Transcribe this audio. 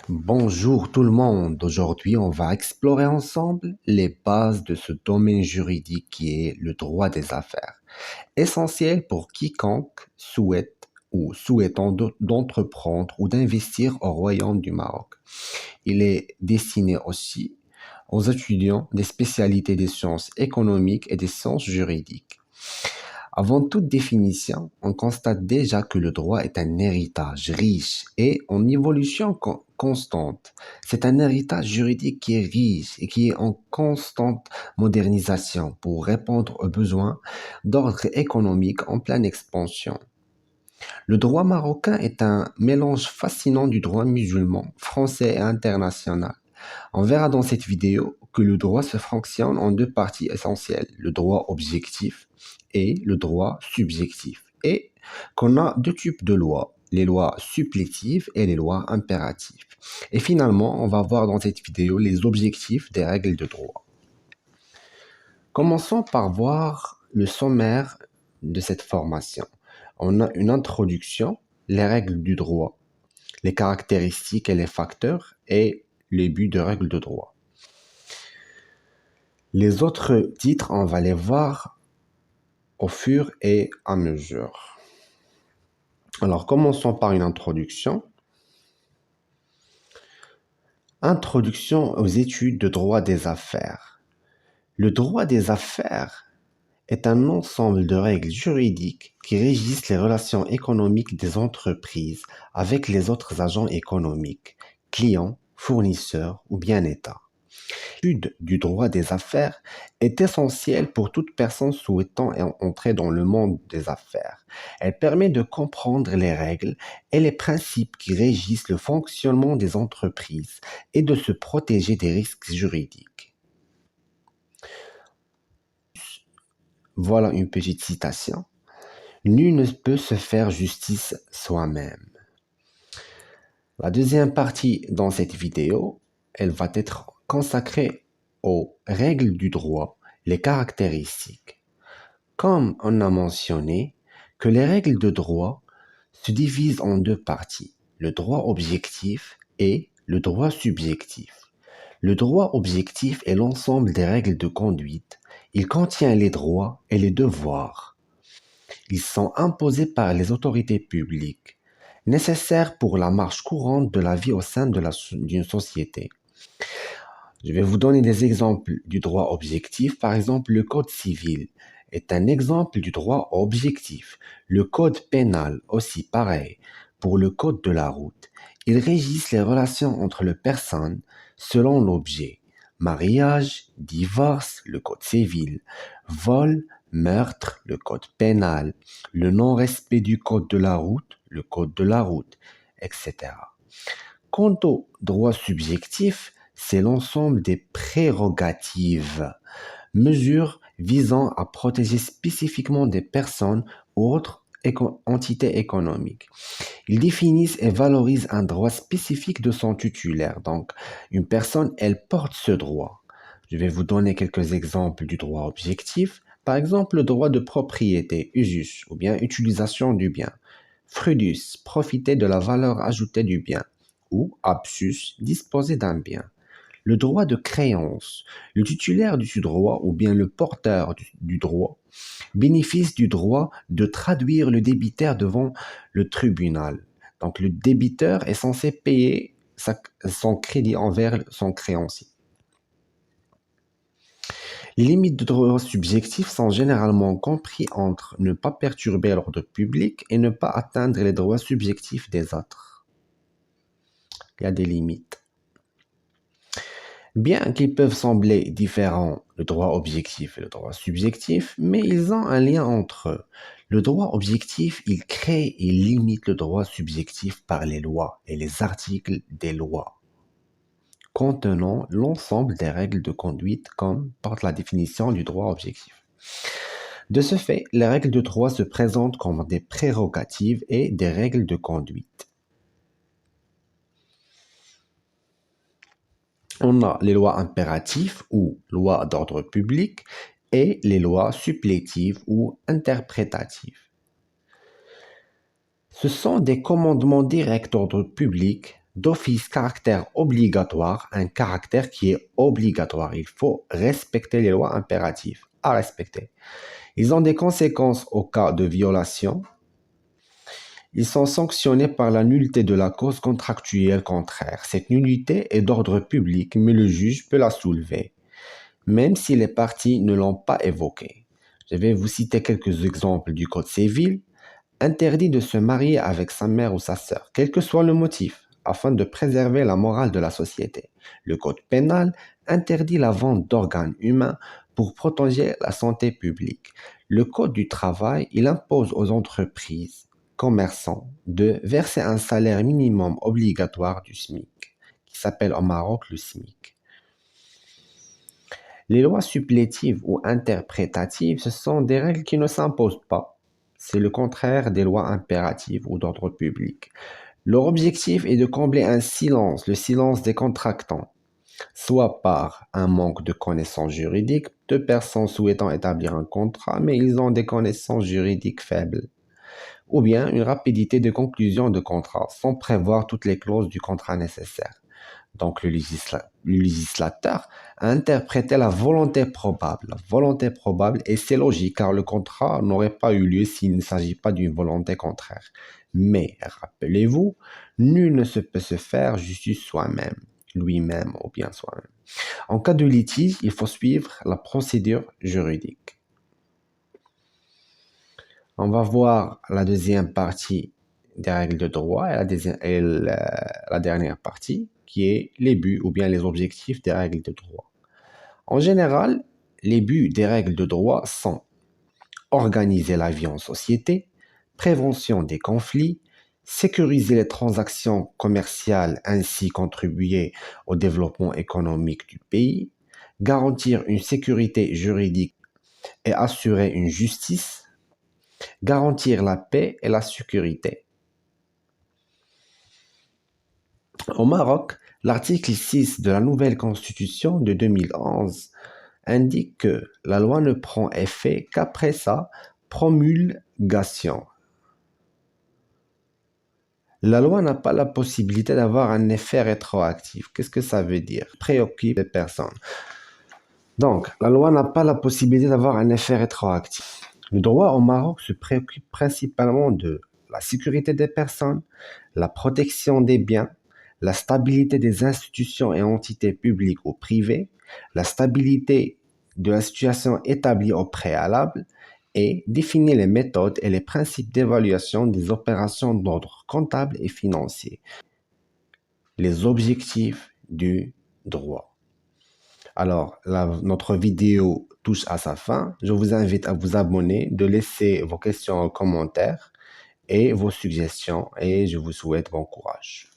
Bonjour tout le monde. Aujourd'hui, on va explorer ensemble les bases de ce domaine juridique qui est le droit des affaires, essentiel pour quiconque souhaite ou souhaitant d'entreprendre ou d'investir au Royaume du Maroc. Il est destiné aussi aux étudiants des spécialités des sciences économiques et des sciences juridiques. Avant toute définition, on constate déjà que le droit est un héritage riche et en évolution constante. C'est un héritage juridique qui est riche et qui est en constante modernisation pour répondre aux besoins d'ordre économique en pleine expansion. Le droit marocain est un mélange fascinant du droit musulman, français et international. On verra dans cette vidéo que le droit se fonctionne en deux parties essentielles, le droit objectif et le droit subjectif, et qu'on a deux types de lois, les lois supplétives et les lois impératives. Et finalement, on va voir dans cette vidéo les objectifs des règles de droit. Commençons par voir le sommaire de cette formation. On a une introduction, les règles du droit, les caractéristiques et les facteurs, et les buts de règles de droit. Les autres titres, on va les voir au fur et à mesure. Alors, commençons par une introduction. Introduction aux études de droit des affaires. Le droit des affaires est un ensemble de règles juridiques qui régissent les relations économiques des entreprises avec les autres agents économiques, clients, fournisseurs ou bien État. L'étude du droit des affaires est essentielle pour toute personne souhaitant entrer dans le monde des affaires. Elle permet de comprendre les règles et les principes qui régissent le fonctionnement des entreprises et de se protéger des risques juridiques. Voilà une petite citation. Nul ne peut se faire justice soi-même. La deuxième partie dans cette vidéo, elle va être consacrée aux règles du droit, les caractéristiques. Comme on a mentionné que les règles de droit se divisent en deux parties, le droit objectif et le droit subjectif. Le droit objectif est l'ensemble des règles de conduite. Il contient les droits et les devoirs. Ils sont imposés par les autorités publiques, nécessaires pour la marche courante de la vie au sein d'une société. Je vais vous donner des exemples du droit objectif. Par exemple, le Code civil est un exemple du droit objectif. Le Code pénal aussi pareil. Pour le Code de la route, il régisse les relations entre les personnes selon l'objet. Mariage, divorce, le Code civil. Vol, meurtre, le Code pénal. Le non-respect du Code de la route, le Code de la route, etc. Quant au droit subjectif, c'est l'ensemble des prérogatives, mesures visant à protéger spécifiquement des personnes ou autres entités économiques. Ils définissent et valorisent un droit spécifique de son titulaire. Donc, une personne, elle porte ce droit. Je vais vous donner quelques exemples du droit objectif. Par exemple, le droit de propriété, usus, ou bien utilisation du bien. Frudus, profiter de la valeur ajoutée du bien. Ou absus, disposer d'un bien. Le droit de créance. Le titulaire du droit ou bien le porteur du droit bénéficie du droit de traduire le débiteur devant le tribunal. Donc le débiteur est censé payer son crédit envers son créancier. Les limites de droit subjectif sont généralement comprises entre ne pas perturber l'ordre public et ne pas atteindre les droits subjectifs des autres. Il y a des limites. Bien qu'ils peuvent sembler différents, le droit objectif et le droit subjectif, mais ils ont un lien entre eux. Le droit objectif, il crée et limite le droit subjectif par les lois et les articles des lois, contenant l'ensemble des règles de conduite comme porte la définition du droit objectif. De ce fait, les règles de droit se présentent comme des prérogatives et des règles de conduite. On a les lois impératives ou lois d'ordre public et les lois supplétives ou interprétatives. Ce sont des commandements directs d'ordre public d'office caractère obligatoire, un caractère qui est obligatoire. Il faut respecter les lois impératives, à respecter. Ils ont des conséquences au cas de violation. Ils sont sanctionnés par la nullité de la cause contractuelle contraire. Cette nullité est d'ordre public, mais le juge peut la soulever, même si les parties ne l'ont pas évoquée. Je vais vous citer quelques exemples du Code civil. Interdit de se marier avec sa mère ou sa sœur, quel que soit le motif, afin de préserver la morale de la société. Le Code pénal interdit la vente d'organes humains pour protéger la santé publique. Le Code du travail, il impose aux entreprises, commerçants, de verser un salaire minimum obligatoire du SMIC, qui s'appelle au Maroc le SMIC. Les lois supplétives ou interprétatives, ce sont des règles qui ne s'imposent pas. C'est le contraire des lois impératives ou d'ordre public. Leur objectif est de combler un silence, le silence des contractants, soit par un manque de connaissances juridiques, de personnes souhaitant établir un contrat, mais ils ont des connaissances juridiques faibles, ou bien une rapidité de conclusion de contrat, sans prévoir toutes les clauses du contrat nécessaires. Donc le législateur a interprété la volonté probable. La volonté probable, et c'est logique, car le contrat n'aurait pas eu lieu s'il ne s'agit pas d'une volonté contraire. Mais, rappelez-vous, nul ne peut se faire justice soi-même, lui-même ou bien soi-même. En cas de litige, il faut suivre la procédure juridique. On va voir la deuxième partie des règles de droit et la dernière partie, qui est les buts ou bien les objectifs des règles de droit. En général, les buts des règles de droit sont organiser la vie en société, prévention des conflits, sécuriser les transactions commerciales, ainsi contribuer au développement économique du pays, garantir une sécurité juridique et assurer une justice, garantir la paix et la sécurité. Au Maroc, l'article 6 de la nouvelle constitution de 2011 indique que la loi ne prend effet qu'après sa promulgation. La loi n'a pas la possibilité d'avoir un effet rétroactif. Qu'est-ce que ça veut dire? Préoccupe les personnes. Donc, la loi n'a pas la possibilité d'avoir un effet rétroactif. Le droit au Maroc se préoccupe principalement de la sécurité des personnes, la protection des biens, la stabilité des institutions et entités publiques ou privées, la stabilité de la situation établie au préalable et définir les méthodes et les principes d'évaluation des opérations d'ordre comptable et financier. Les objectifs du droit. Alors, notre vidéo touche à sa fin. Je vous invite à vous abonner, de laisser vos questions en commentaire et vos suggestions et je vous souhaite bon courage.